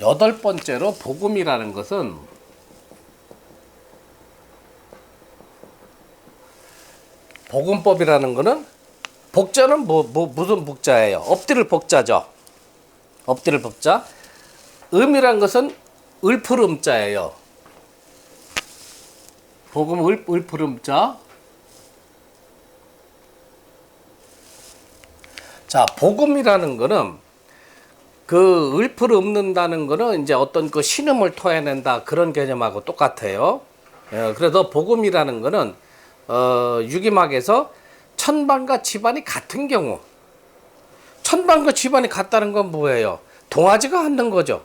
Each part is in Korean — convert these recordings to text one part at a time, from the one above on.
여덟 번째로 복음이라는 것은 복음법이라는 것은 복자는 무슨 복자예요? 엎드릴 복자죠. 엎드릴 복자. 음이란 것은 을풀음자예요. 복음 을풀음자. 자, 복음이라는 거는 그 을풀 읊는다는 거는 이제 어떤 그 신음을 토해낸다 그런 개념하고 똑같아요. 그래서 복음이라는 거는 유기막에서 천반과 집안이 같은 경우, 천반과 집안이 같다는 건 뭐예요? 동하지가 않는 거죠.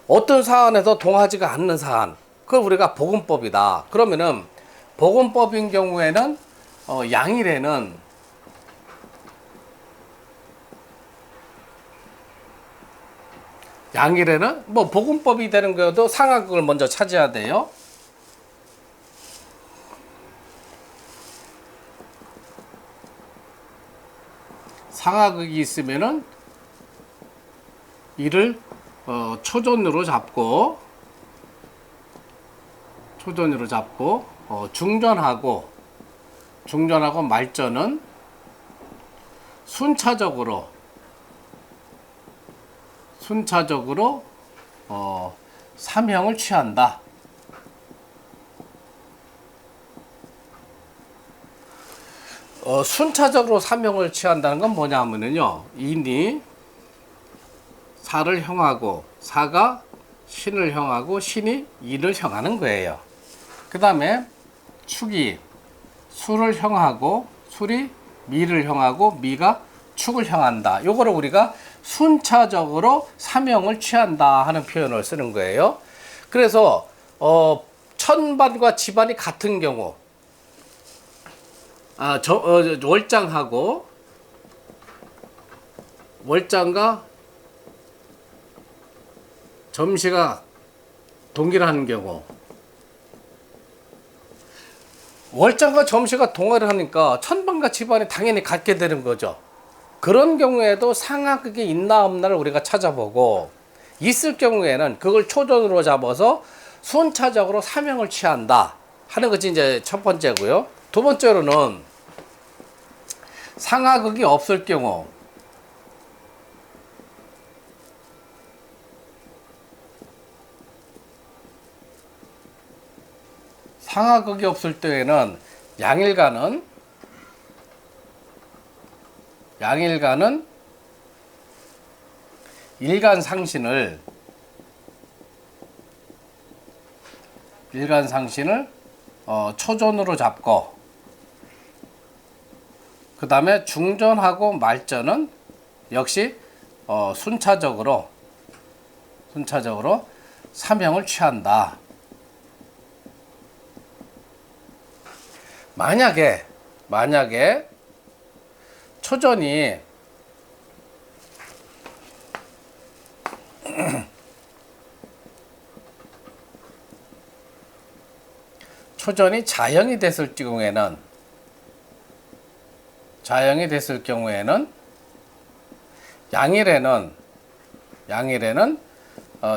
어떤 사안에서 동하지가 않는 사안, 그걸 우리가 복음법이다. 그러면은 복음법인 경우에는 양일에는 뭐 복음법이 되는 거여도 상하극을 먼저 찾아야 돼요. 상하극이 있으면은 이를 초전으로 잡고 중전하고 말전은 순차적으로 삼형을 취한다. 순차적으로 삼형을 취한다는 건 뭐냐면요, 인이 사를 형하고 사가 신을 형하고 신이 이를 형하는 거예요. 그 다음에 축이 수를 형하고 술이 미를 형하고 미가 축을 형한다. 요거를 우리가 순차적으로 삼형을 취한다 하는 표현을 쓰는 거예요. 그래서 천반과 집안이 같은 경우, 월장과 점시가 동일한 경우, 월장과 점시가 동일하니까 천반과 집안이 당연히 같게 되는 거죠. 그런 경우에도 상하극이 있나 없나를 우리가 찾아보고, 있을 경우에는 그걸 초전으로 잡아서 순차적으로 삼형을 취한다 하는 것이 이제 첫 번째고요. 두 번째로는 상하극이 없을 경우, 상하극이 없을 때에는 양일간은 일간상신을 초전으로 잡고, 그 다음에 중전하고 말전은 역시 순차적으로 삼형을 취한다. 만약에 초전이 자형이 됐을 경우에는 양일에는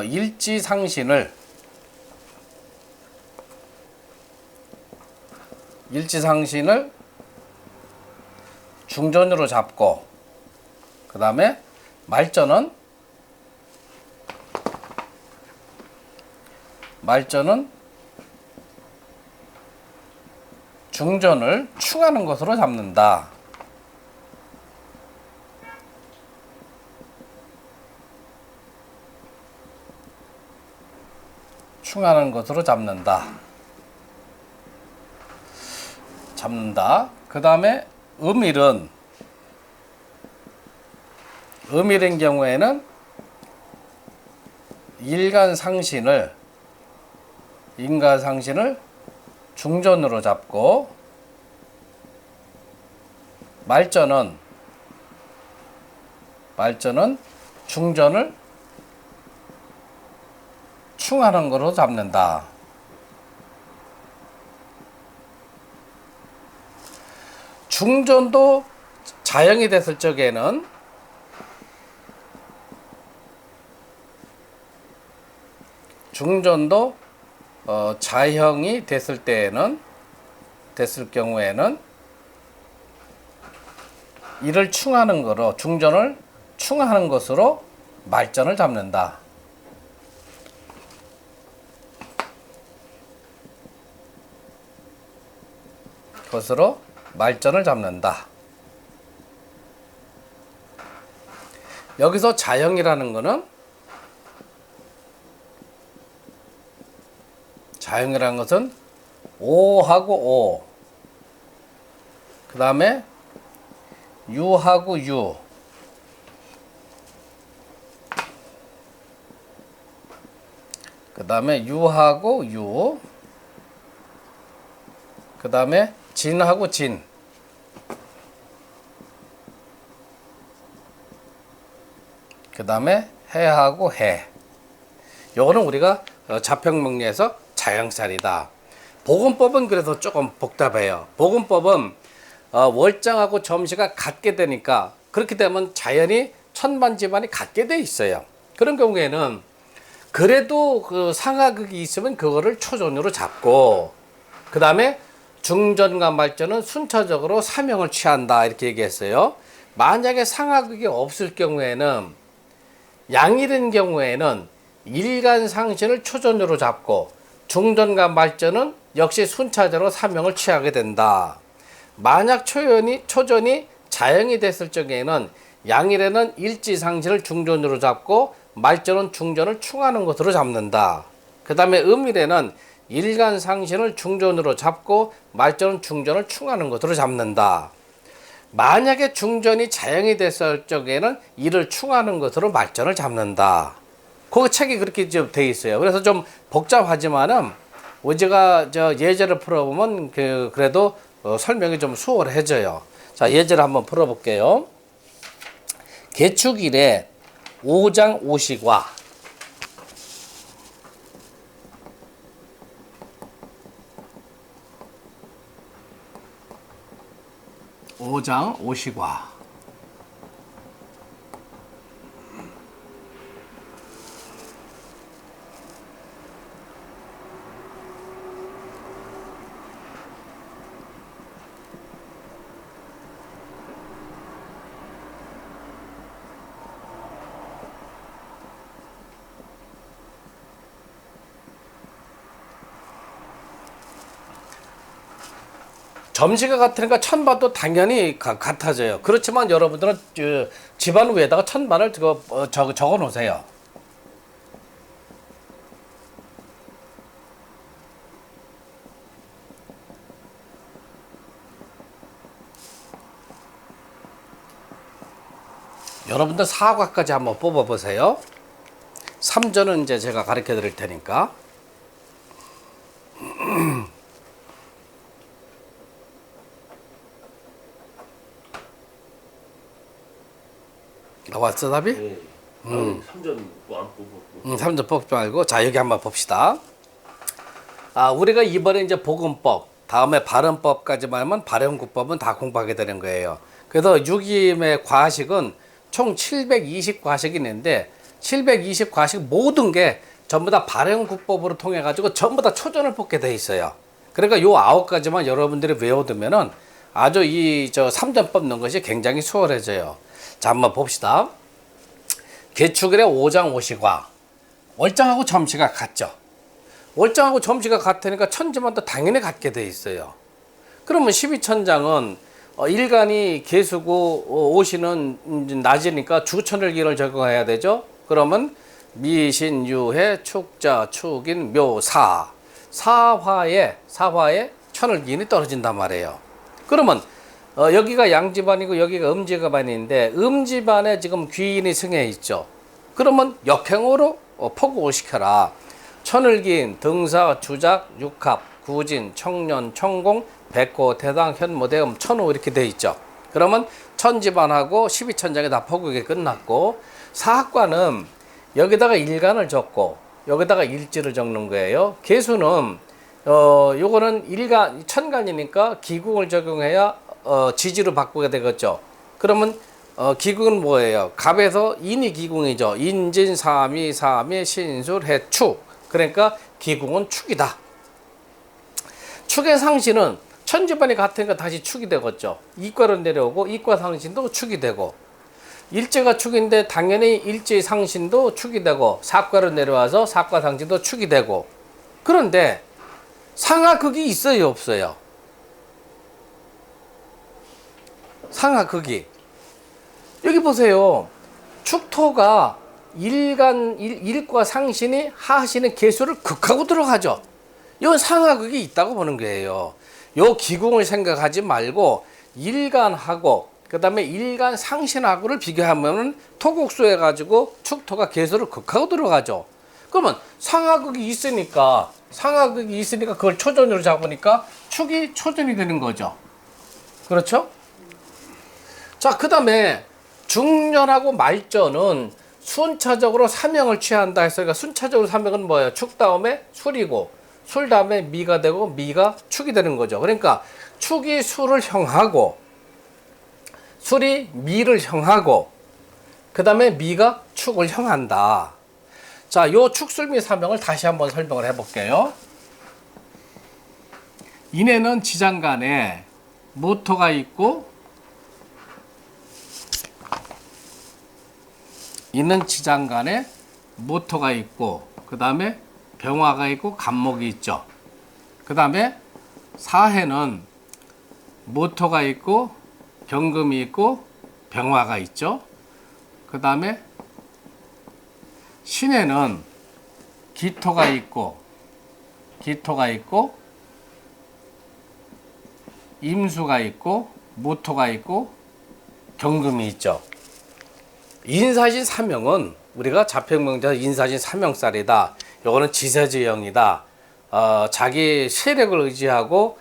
일지상신을 중전으로 잡고, 그 다음에 말전은 중전을 충하는 것으로 잡는다. 그 다음에 음일인 경우에는 인가상신을 중전으로 잡고, 말전은 중전을 충하는 것으로 잡는다. 중전도 자형이 됐을 적에는 중전도 자형이 됐을 경우에는 이를 충하는 거로 중전을 충하는 것으로 말전을 잡는다. 것으로 말전을 잡는다. 여기서 자형이라는 것은 오하고 오, 그 다음에 유하고 유, 그 다음에 유하고 유, 그 다음에 진하고 진, 그 다음에 해하고 해. 요거는 우리가 자평명리에서 자형살이다. 보건법은 그래서 조금 복잡해요. 보건법은 월장하고 점시가 같게 되니까, 그렇게 되면 자연히 천반지반이 같게 돼 있어요. 그런 경우에는 그래도 그 상하극이 있으면 그거를 초전으로 잡고, 그 다음에 중전과 말전은 순차적으로 사명을 취한다, 이렇게 얘기했어요. 만약에 상하극이 없을 경우에는, 양일인 경우에는 일간상신을 초전으로 잡고 중전과 말전은 역시 순차적으로 사명을 취하게 된다. 만약 초전이 자형이 됐을 적에는 양일에는 일지상신을 중전으로 잡고 말전은 중전을 충하는 것으로 잡는다. 그 다음에 음일에는 일간상신을 중전으로 잡고 말전은 중전을 충하는 것으로 잡는다. 만약에 중전이 자형이 됐을 적에는 이를 충하는 것으로 말전을 잡는다. 그 책이 그렇게 좀 돼 있어요. 그래서 좀 복잡하지만은 우리가 예제를 풀어보면 그래도 설명이 좀 수월해져요. 자, 예제를 한번 풀어볼게요. 개축일에 오장 오식과 오장 오식과 점시가 같으니까 천반도 당연히 같아져요. 그렇지만 여러분들은 집안 위에다가 천반을 적어 놓으세요. 여러분들 사과까지 한번 뽑아 보세요. 3전은 이제 제가 가르쳐 드릴 테니까. 나왔어, 답이? 네. 3전 뭐안 뽑았고. 3전 뽑지 말고. 자, 여기 한번 봅시다. 우리가 이번에 이제 복음법, 다음에 발음법까지만 하면 발음구법은 다 공부하게 되는 거예요. 그래서 6임의 과식은 총 720과식이 있는데, 720과식 모든 게 전부 다 발음구법으로 통해 가지고 전부 다 초전을 뽑게 돼 있어요. 그러니까 요 9가지만 여러분들이 외워두면은 아주 3전 뽑는 것이 굉장히 수월해져요. 자, 한번 봅시다. 개축일에 오장 오시과. 월장하고 점시가 같죠. 월장하고 점시가 같으니까 천지만도 당연히 같게 돼 있어요. 그러면 12천장은 일간이 개수고 오시는 낮이니까 주천을기를 적용해야 되죠. 그러면 미신, 유해, 축자, 축인, 묘, 사. 사화에 천을기인이 떨어진단 말이에요. 그러면 여기가 양지반이고 여기가 음지반인데 음지반에 지금 귀인이 승해 있죠. 그러면 역행으로 포국을 시켜라. 천을기인, 등사, 주작, 육합, 구진, 청년, 청공, 백호, 대당, 현모, 대음, 천호 이렇게 돼 있죠. 그러면 천지반하고 12천장이 다 포국이 끝났고, 사학과는 여기다가 일간을 적고 여기다가 일지를 적는 거예요. 개수는 요거는 일간 천간이니까 기궁을 적용해야 지지로 바꾸게 되겠죠. 그러면 기궁은 뭐예요? 갑에서 인이 기궁이죠. 인진, 삼이, 신술, 해축. 그러니까 기궁은 축이다. 축의 상신은 천지반이 같으니까 다시 축이 되겠죠. 이과로 내려오고 이과 상신도 축이 되고, 일제가 축인데 당연히 일제의 상신도 축이 되고, 사과로 내려와서 사과 상신도 축이 되고. 그런데 상하극이 있어요, 없어요? 상하극이. 여기 보세요. 축토가 일과 상신이 하하시는 개수를 극하고 들어가죠. 이건 상하극이 있다고 보는 거예요. 요 기궁을 생각하지 말고 일간하고 그 다음에 일간 상신하고를 비교하면 토국수해 가지고 축토가 개수를 극하고 들어가죠. 그러면 상하극이 있으니까 그걸 초전으로 잡으니까 축이 초전이 되는 거죠. 그렇죠? 자, 그 다음에 중전하고 말전은 순차적으로 사명을 취한다 했으니까 순차적으로 사명은 뭐예요? 축 다음에 술이고 술 다음에 미가 되고 미가 축이 되는 거죠. 그러니까 축이 술을 형하고 술이 미를 형하고 그 다음에 미가 축을 형한다. 자, 요 축술미 사명을 다시 한번 설명을 해볼게요. 이내는 지장간에 모토가 있고 있는 지장간에 모토가 있고 그 다음에 병화가 있고 간목이 있죠. 그 다음에 사해는 모토가 있고 경금이 있고 병화가 있죠. 그 다음에 신에는 기토가 있고 임수가 있고 모토가 있고 경금이 있죠. 인사신 사명은 우리가 자평명자 인사신 사명살이다. 요거는 지세지형이다. 자기 세력을 의지하고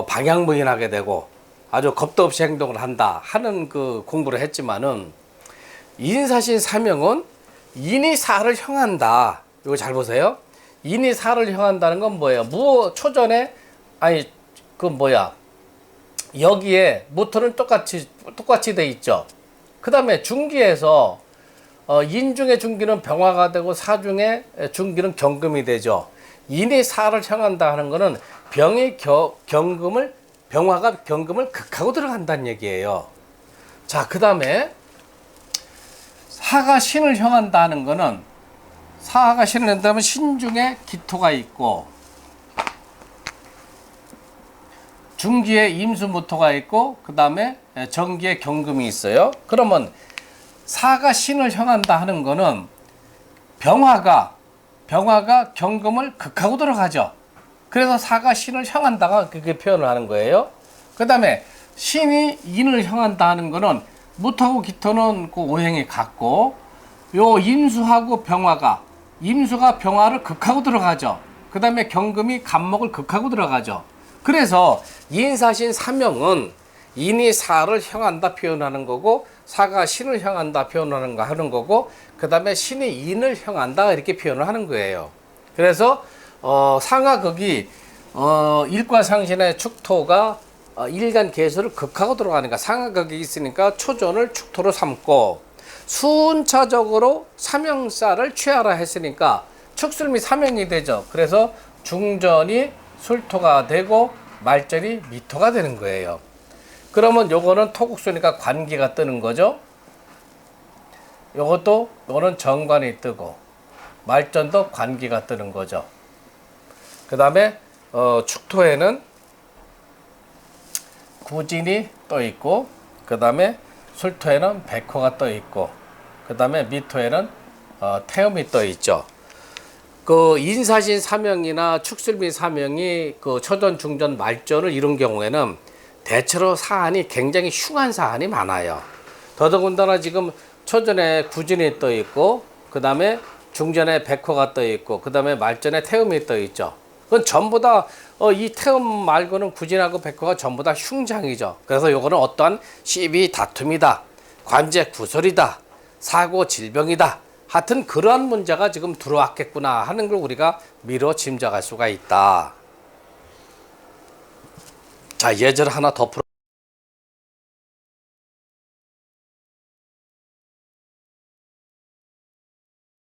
방향무인하게 되고 아주 겁도 없이 행동을 한다 하는 그 공부를 했지만은 인사신 사명은 인이 사를 형한다. 이거 잘 보세요. 인이 사를 형한다는 건 뭐예요? 초전에 여기에 모토는 똑같이 돼 있죠. 그 다음에 중기에서 인중의 중기는 병화가 되고 사중의 중기는 경금이 되죠. 인이 사를 향한다 하는 것은 병화가 경금을 극하고 들어간다는 얘기예요. 자, 그 다음에 사가 신을 향한다 하는 것은 사가 신을 한다면 신중에 기토가 있고 중기에 임수모토가 있고 그 다음에 정기에 경금이 있어요. 그러면 사가 신을 향한다 하는 거는 병화가 경금을 극하고 들어가죠. 그래서 사가 신을 향한다가 그렇게 표현을 하는 거예요. 그 다음에 신이 인을 향한다 하는 거는 무토하고 기토는 그 오행이 같고 요 임수하고 임수가 병화를 극하고 들어가죠. 그 다음에 경금이 간목을 극하고 들어가죠. 그래서 인사신 사명은 인이 사를 향한다 표현하는 거고 사가 신을 향한다 표현하는 거 하는 거고 그 다음에 신이 인을 향한다 이렇게 표현을 하는 거예요. 그래서 상하극이 일과상신의 축토가 일간 개수를 극하고 들어가니까 상하극이 있으니까 초전을 축토로 삼고 순차적으로 사명사를 취하라 했으니까 축술미 사명이 되죠. 그래서 중전이 술토가 되고 말전이 미토가 되는 거예요. 그러면 요거는 토국수니까 관기가 뜨는 거죠. 요거는 정관이 뜨고 말전도 관기가 뜨는 거죠. 그 다음에 축토에는 구진이 떠 있고 그 다음에 술토에는 백호가 떠 있고 그 다음에 미토에는 태음이 떠 있죠. 그 인사신 사명이나 축술미 사명이 그 초전, 중전, 말전을 이룬 경우에는 대체로 사안이 굉장히 흉한 사안이 많아요. 더더군다나 지금 초전에 구진이 떠 있고 그 다음에 중전에 백호가 떠 있고 그 다음에 말전에 태음이 떠 있죠. 그건 전부 다 이 태음 말고는 구진하고 백호가 전부 다 흉장이죠. 그래서 요거는 어떠한 시비 다툼이다, 관제 구설이다, 사고 질병이다. 하여튼 그러한 문제가 지금 들어왔겠구나 하는 걸 우리가 미뤄 짐작할 수가 있다. 자, 예제를 하나 더 풀어.